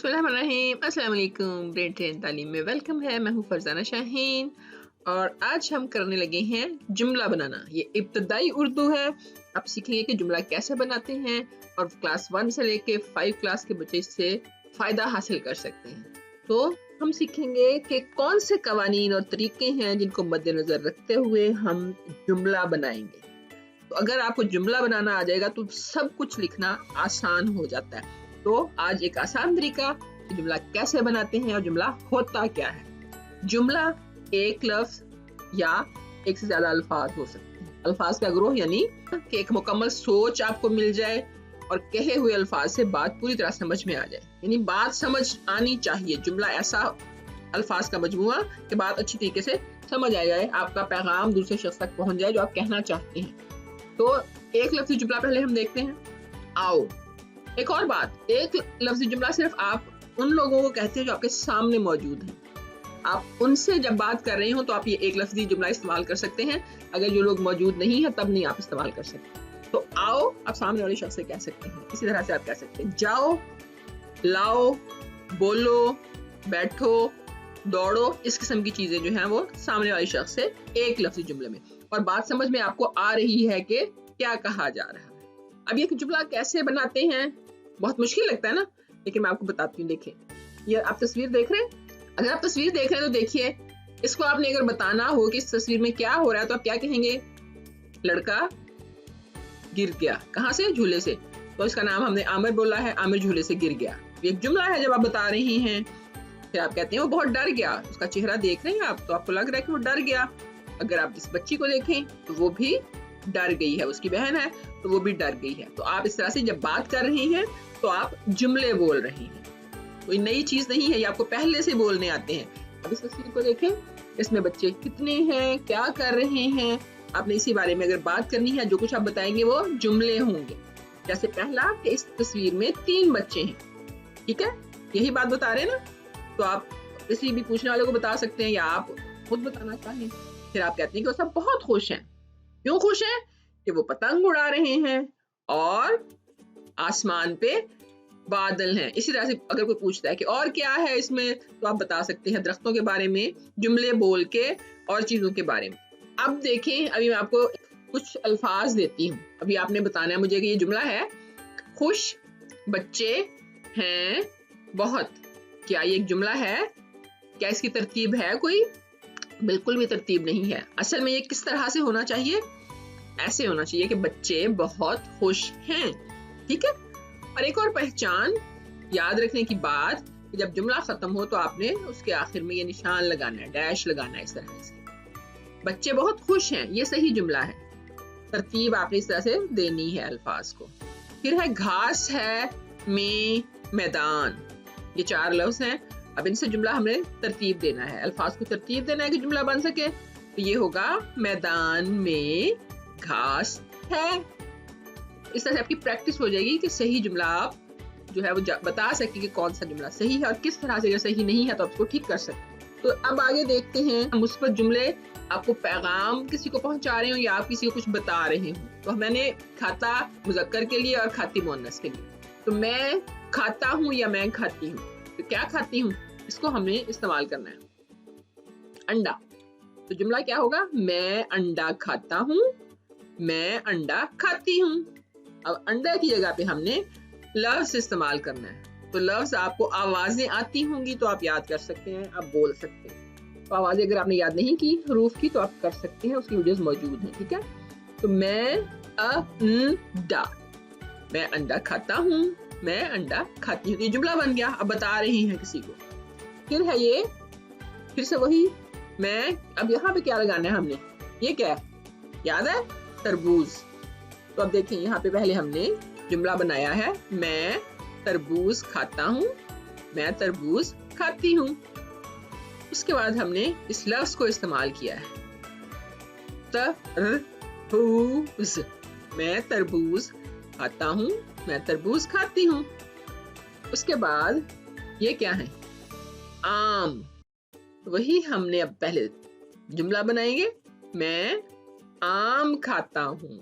बिस्मिल्लाहिर्रहमानिर्रहीम। अस्सलाम वालेकुम। ब्रेन ट्रेन तालीम में वेलकम है। मैं हूँ फरजाना शाहीन और आज हम करने लगे हैं जुमला बनाना। ये इब्तदाई उर्दू है। आप सीखेंगे कि जुमला कैसे बनाते हैं और क्लास 1 से लेके 5 क्लास के बच्चे इससे फ़ायदा हासिल कर सकते हैं। तो हम सीखेंगे कि कौन से कवानीन और तरीके हैं जिनको मद्देनज़र रखते हुए हम जुमला बनाएंगे। तो अगर आपको जुमला बनाना आ जाएगा तो सब कुछ लिखना आसान हो जाता है। तो आज एक आसान तरीका कि जुमला कैसे बनाते हैं और जुमला होता क्या है। जुमला एक लफ्ज या एक से ज्यादा अल्फाज हो सकते हैं। अल्फाज का ग्रोह यानी कि एक मुकम्मल सोच आपको मिल जाए और कहे हुए अल्फाज से बात पूरी तरह समझ में आ जाए, यानी बात समझ आनी चाहिए। जुमला ऐसा अल्फाज का मजमूआ कि बात अच्छी तरीके से समझ आ जाए, आपका पैगाम दूसरे शख्स तक पहुंच जाए जो आप कहना चाहते हैं। तो एक लफ्ज़ी जुमला पहले हम देखते हैं, आओ। एक और बात, एक लफ्ज़ी जुमला सिर्फ आप उन लोगों को कहते हैं जो आपके सामने मौजूद हैं। आप उनसे जब बात कर रहे हो तो आप ये एक लफ्ज़ी जुमला इस्तेमाल कर सकते हैं। अगर जो लोग मौजूद नहीं है तब नहीं आप इस्तेमाल कर सकते। तो आओ आप सामने वाले शख्स से कह सकते हैं। इसी तरह से आप कह सकते हैं जाओ, लाओ, बोलो, बैठो, दौड़ो। इस किस्म की चीजें जो हैं वो सामने वाले शख्स से एक लफ्ज़ी जुमले में, और बात समझ में आपको आ रही है कि क्या कहा जा रहा है। अब ये जुमला कैसे बनाते हैं, बहुत मुश्किल लगता है ना, लेकिन मैं आपको बताती हूँ। देखिए, ये आप तस्वीर देख रहे हैं। अगर आप तस्वीर देख रहे हैं तो देखिए, इसको आपने अगर बताना हो कि इस तस्वीर में क्या हो रहा है तो आप क्या कहेंगे? लड़का गिर गया। कहाँ से? झूले से। तो इसका नाम हमने आमिर बोला है, आमिर झूले से गिर गया। एक जुमला है जब आप बता रही हैं। फिर आप कहते हैं वो बहुत डर गया। उसका चेहरा देख रहे हैं आप, तो आपको लग रहा है कि वो डर गया। अगर आप इस बच्ची को देखें तो वो भी डर गई है, उसकी बहन है तो वो भी डर गई है। तो आप इस तरह से जब बात कर रही हैं तो आप जुमले बोल रही हैं। कोई नई चीज नहीं है, ये आपको पहले से बोलने आते हैं। अब इस तस्वीर को देखें, इसमें बच्चे कितने हैं, क्या कर रहे हैं, आपने इसी बारे में अगर बात करनी है। जो कुछ आप बताएंगे वो जुमले होंगे। जैसे पहला कि इस तस्वीर में 3 बच्चे हैं, ठीक है, यही बात बता रहे हैं ना। तो आप किसी भी पूछने वाले को बता सकते हैं या आप खुद बताना चाहें। फिर आप कहते हैं कि वो सब बहुत खुश हैं। क्यों खुश हैं? कि वो पतंग उड़ा रहे हैं और आसमान पे बादल हैं। इसी तरह से अगर कोई पूछता है कि और क्या है इसमें, तो आप बता सकते हैं दरख्तों के बारे में, जुमले बोल के और चीजों के बारे में। अब देखें, अभी मैं आपको कुछ अल्फाज देती हूँ। अभी आपने बताना है मुझे कि ये जुमला है खुश बच्चे हैं बहुत। क्या ये एक जुमला है? क्या इसकी तरतीब है कोई? बिल्कुल भी तरतीब नहीं है। असल में ये किस तरह से होना चाहिए? ऐसे होना चाहिए कि बच्चे बहुत खुश हैं, ठीक है। और एक और पहचान याद रखने की बात, कि जब जुमला खत्म हो तो आपने उसके आखिर में ये निशान लगाना है, डैश लगाना है। इस तरह से बच्चे बहुत खुश हैं, ये सही जुमला है। तरतीब आपने इस तरह से देनी है अल्फाज को। फिर है घास है में मैदान। ये 4 लफ्ज हैं। अब इनसे जुमला हमने तरतीब देना है, अल्फाज को तरतीब देना है कि जुमला बन सके। तो ये होगा मैदान में घास है। इस तरह से आपकी प्रैक्टिस हो जाएगी कि सही जुमला आप जो है वो बता सके कि कौन सा जुमला सही है और किस तरह से, अगर सही नहीं है तो आप उसको ठीक कर सकते हैं। तो अब आगे देखते हैं मुस्बत जुमले। आपको पैगाम किसी को पहुंचा रहे हो या आप किसी को कुछ बता रहे हो। तो मैंने खाता मुज़क्कर के लिए और खाती मुअन्नस के लिए। तो मैं खाता हूँ या मैं खाती हूँ, तो क्या खाती हूँ, इसको हमने इस्तेमाल करना है। अंडा, तो जुमला क्या होगा? मैं अंडा खाता हूँ, मैं अंडा खाती हूँ। अब अंडा की जगह पे हमने लफ्ज इस्तेमाल करना है। तो लफ्ज आपको आवाजें आती होंगी तो आप याद कर सकते हैं, आप बोल सकते हैं। तो आवाजें अगर आपने याद नहीं की हरूफ की तो आप कर सकते हैं, उसकी वीडियोस मौजूद हैं, ठीक है। तो मैं अंडा, मैं अंडा खाता हूँ, मैं अंडा खाती हूँ। ये जुमला बन गया। अब बता रही हैं किसी को। फिर है ये, फिर से वही मैं। अब यहाँ पे क्या लगाना है हमने? ये क्या है, याद है? तरबूज। तो अब देखें, यहाँ पे पहले हमने जुमला बनाया है, मैं तरबूज खाता हूँ, मैं तरबूज खाती हूँ। उसके बाद हमने इस लफ्ज को इस्तेमाल किया है, तरबूज। मैं तरबूज खाता हूँ, मैं तरबूज खाती हूँ। उसके बाद ये क्या है? आम। वही हमने अब पहले जुमला बनाएंगे, मैं आम खाता हूँ,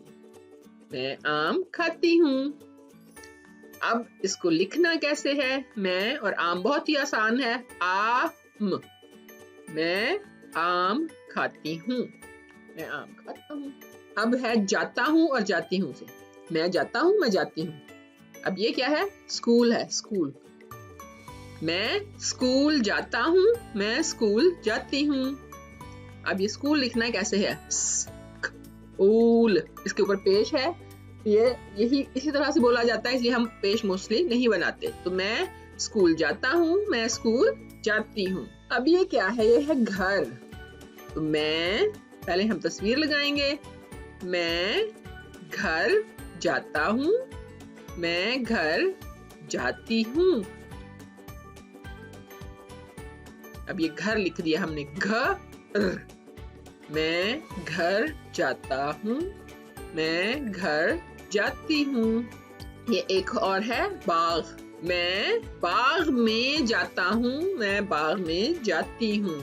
मैं आम खाती हूँ। अब इसको लिखना कैसे है? मैं और आम बहुत ही आसान है, आम। मैं आम खाती हूँ, मैं आम खाता हूँ। अब है जाता हूँ और जाती हूँ से, मैं जाता हूँ, मैं जाती हूँ। अब ये क्या है? स्कूल है, स्कूल। मैं स्कूल जाता हूँ, मैं स्कूल जाती हूँ। अब ये स्कूल लिखना कैसे है? स्कूल, इसके ऊपर पेश है, यही इसी तरह से बोला जाता है, इसलिए हम पेश मोस्टली नहीं बनाते। तो मैं स्कूल जाता हूँ, मैं स्कूल जाती हूँ। अब ये क्या है? ये है घर। तो मैं, पहले हम तस्वीर लगाएंगे। मैं घर जाता हूँ, मैं घर जाती हूँ। अब ये घर लिख दिया हमने, घर। मैं घर जाता हूँ, मैं घर जाती हूँ। ये एक और है, बाग। मैं बाग में जाता हूँ, मैं बाग में जाती हूँ।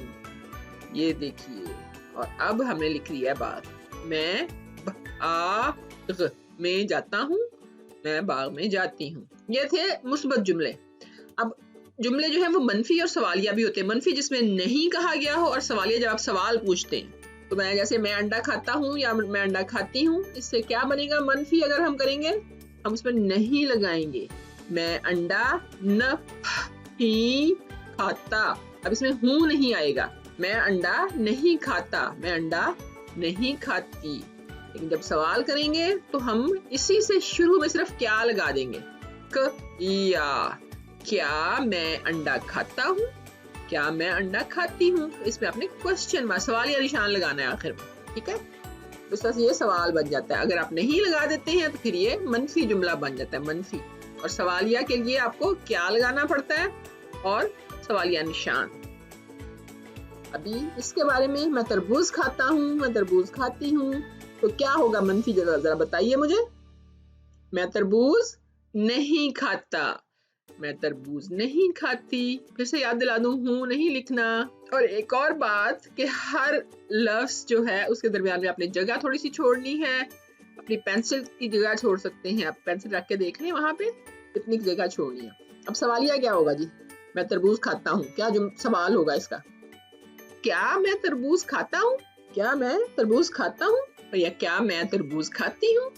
ये देखिए, और अब हमने लिख लिया बाग। मैं बाग में जाता हूँ, मैं बाग में जाती हूँ। ये थे मुस्बत जुमले। अब जुमले जो है वो मनफी और सवालिया भी होते हैं। मनफी जिसमें नहीं कहा गया हो, और सवालिया जब आप सवाल पूछते हैं। तो मैं जैसे मैं अंडा खाता हूँ या मैं अंडा खाती हूँ, इससे क्या बनेगा मनफी? अगर हम करेंगे, हम इसमें नहीं लगाएंगे। मैं अंडा नहीं खाता, अब इसमें हूँ नहीं आएगा। मैं अंडा नहीं खाता, मैं अंडा नहीं खाती। लेकिन जब सवाल करेंगे तो हम इसी से शुरू में सिर्फ क्या लगा देंगे, या। क्या मैं अंडा खाता हूँ? क्या मैं अंडा खाती हूँ? इसमें आपने क्वेश्चन मार्क, सवाल या निशान लगाना है आखिर में, ठीक है? इस तरह से ये सवाल बन जाता है। अगर आप नहीं लगा देते हैं तो फिर ये मनफी जुमला बन जाता है, मनफी। और सवालिया के लिए आपको क्या लगाना पड़ता है, और सवालिया निशान। अभी इसके बारे में, मैं तरबूज खाता हूँ, मैं तरबूज खाती हूँ, तो क्या होगा मनफी? जरा बताइए मुझे। मैं तरबूज नहीं खाता, मैं तरबूज नहीं खाती। फिर से याद दिला दूं, हूँ नहीं लिखना। और एक और बात कि हर लफ्ज जो है उसके दरमियान में आपने जगह थोड़ी सी छोड़नी है। अपनी पेंसिल की जगह छोड़ सकते हैं, आप पेंसिल रख के देख लें वहां पे कितनी जगह छोड़नी है। अब सवालिया क्या होगा जी? मैं तरबूज खाता हूँ, क्या जो सवाल होगा इसका? क्या मैं तरबूज खाता हूँ? क्या मैं तरबूज खाता हूँ, या क्या मैं तरबूज खाती हूँ?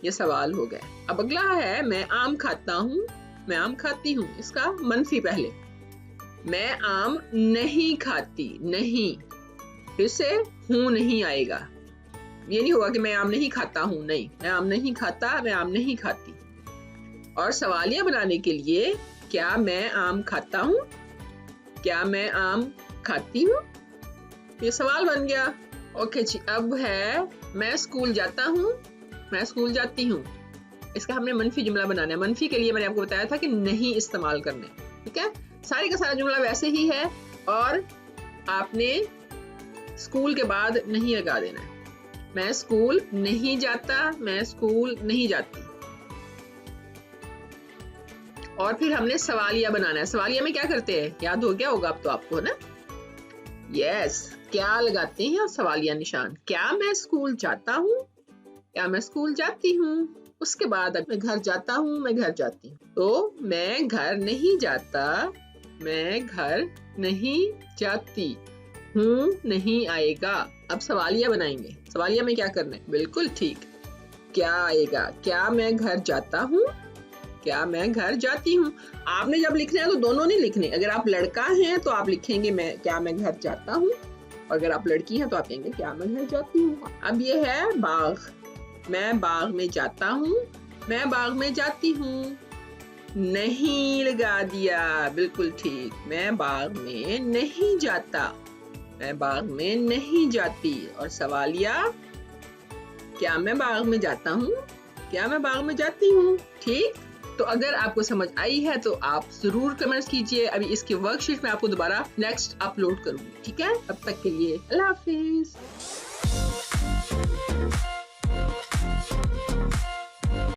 ये सवाल हो गया। अब अगला है, मैं आम खाता हूँ, मैं आम खाती हूँ। इसका मनफी पहले, मैं आम नहीं खाती, नहीं। फिर से हूँ नहीं आएगा। ये नहीं होगा कि मैं आम नहीं खाता हूँ, नहीं, मैं आम नहीं खाता, मैं आम नहीं खाती। और सवालिया बनाने के लिए, क्या मैं आम खाता हूँ? क्या मैं आम खाती हूँ? ये सवाल बन गया। ओके जी, अब है, मैं स्कूल जाता हूँ, मैं स्कूल जाती हूँ। इसका हमने मनफी जुमला बनाना है। मनफी के लिए मैंने आपको बताया था कि नहीं इस्तेमाल करने, ठीक है? सारे का सारा जुमला वैसे ही है, और आपने स्कूल के बाद नहीं लगा देना है। मैं स्कूल नहीं जाता, मैं स्कूल नहीं जाती। और फिर हमने सवालिया बनाना है। सवालिया में क्या करते हैं, याद हो गया होगा अब तो आपको, है ना? यस, क्या लगाते हैं और सवालिया निशान। क्या मैं स्कूल जाता हूँ? क्या मैं स्कूल जाती हूँ? उसके बाद मैं घर जाता हूँ, मैं घर जाती हूँ। तो मैं घर नहीं जाता, मैं घर नहीं जाती, हूँ नहीं आएगा। अब सवालिया बनाएंगे। सवालिया में क्या करना है? बिल्कुल ठीक, क्या आएगा? क्या मैं घर जाता हूँ? क्या मैं घर जाती हूँ? आपने जब लिखना है तो दोनों नहीं लिखने। अगर आप लड़का हैं तो आप लिखेंगे क्या मैं घर जाता हूँ, और अगर आप लड़की हैं तो आप कहेंगे क्या मैं घर जाती हूँ। अब ये है बाग। मैं बाग में जाता हूँ, मैं बाग में जाती हूँ। नहीं लगा दिया, बिल्कुल ठीक। मैं बाग में नहीं जाता, मैं बाग में नहीं जाती। और सवालिया, क्या मैं बाग में जाता हूँ? क्या मैं बाग में जाती हूँ? ठीक। तो अगर आपको समझ आई है तो आप जरूर कमेंट्स कीजिए। अभी इसके वर्कशीट में आपको दोबारा नेक्स्ट अपलोड करूंगी, ठीक है? अब तक के लिए अल्लाह हाफिज।